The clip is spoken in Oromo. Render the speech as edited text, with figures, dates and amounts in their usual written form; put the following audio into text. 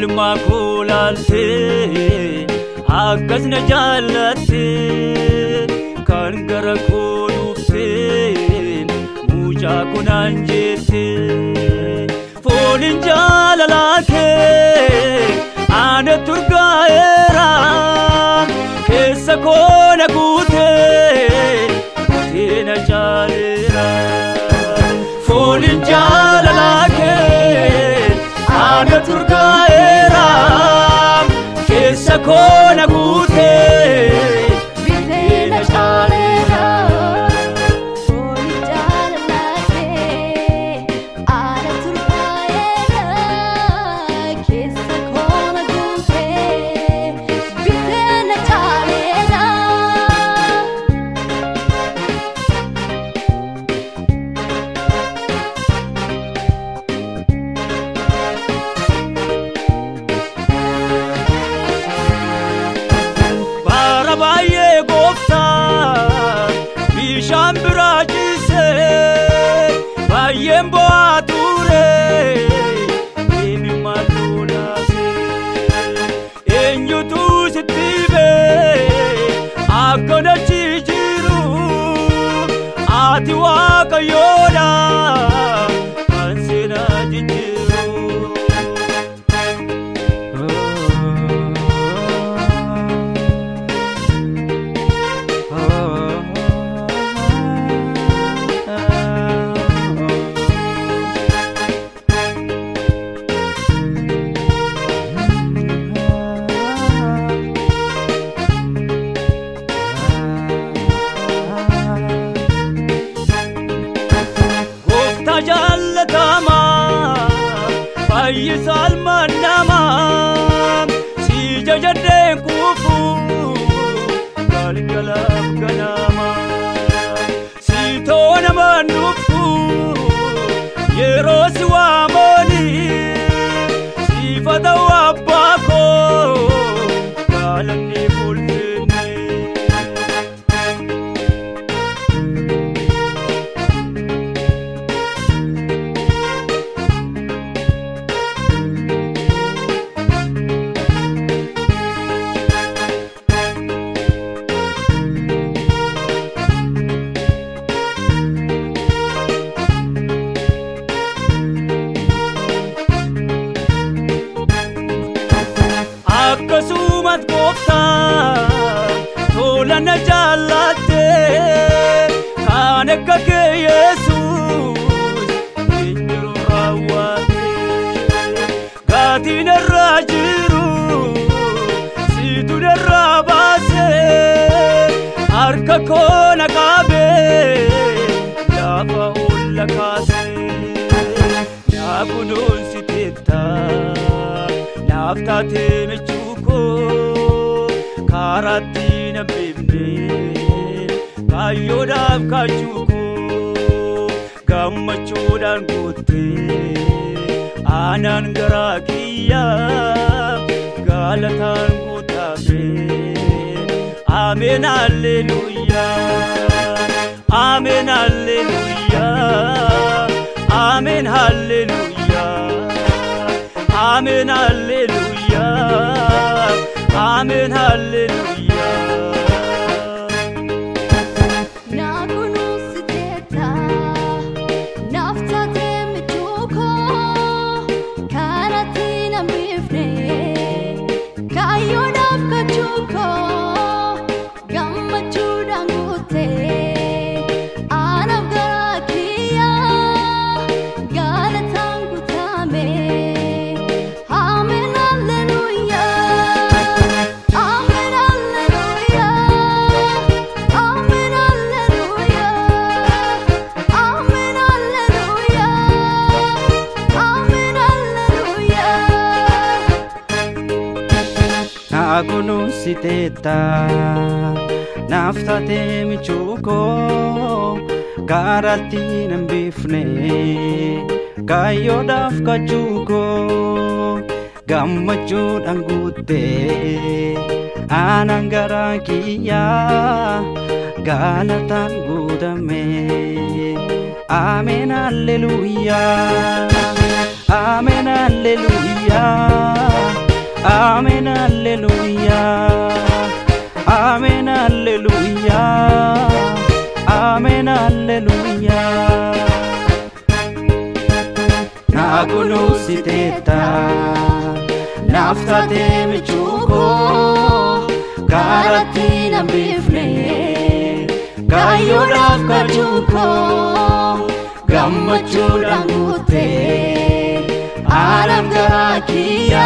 alma kulalte akkas na jaalatte kan gara kolufte muja kunan jette folin jalalake ana turgaera kessa kona gute tina jalera folin jalalake ana turgaera kessa kona gute tina jalera Yembo ature emi matula se enyu tu sitibe akona chijiru ati wakayoda ansena jijiru Yisal manama si jajaden kufu galgalam ganama si tona manufu yerosi wa moni si fata wa bako galani fulfini Kasumat gofta tolana jalatte kaneka ke Jesus injuru rawate gatina rajiru situna rabase arka kona kabe lafa ulla kase ya kunun sitita naftate mechu Karatina bibne kayodaf kachuko gammachudan gutte anan garakiya galatan gutabe amen alleluia amen alleluia amen alleluia amen alleluia amen hallelujah nakunu siteta naftate mituko karatina mifne kayona kachuko gammachudan gute anavgarakiya galatan gutame amen hallelujah Agunu siteta naftate michuko karatina bifne kayodaf kachuko gammachudan gutte anangarakiya galatan gudame amen alleluia amen alleluia Amen, hallelujah. Amen, hallelujah. Amen, hallelujah. Nagulu siteta, naftate michuko, karatina bifne, kayo kajuko, gammachudangute, alam garakia.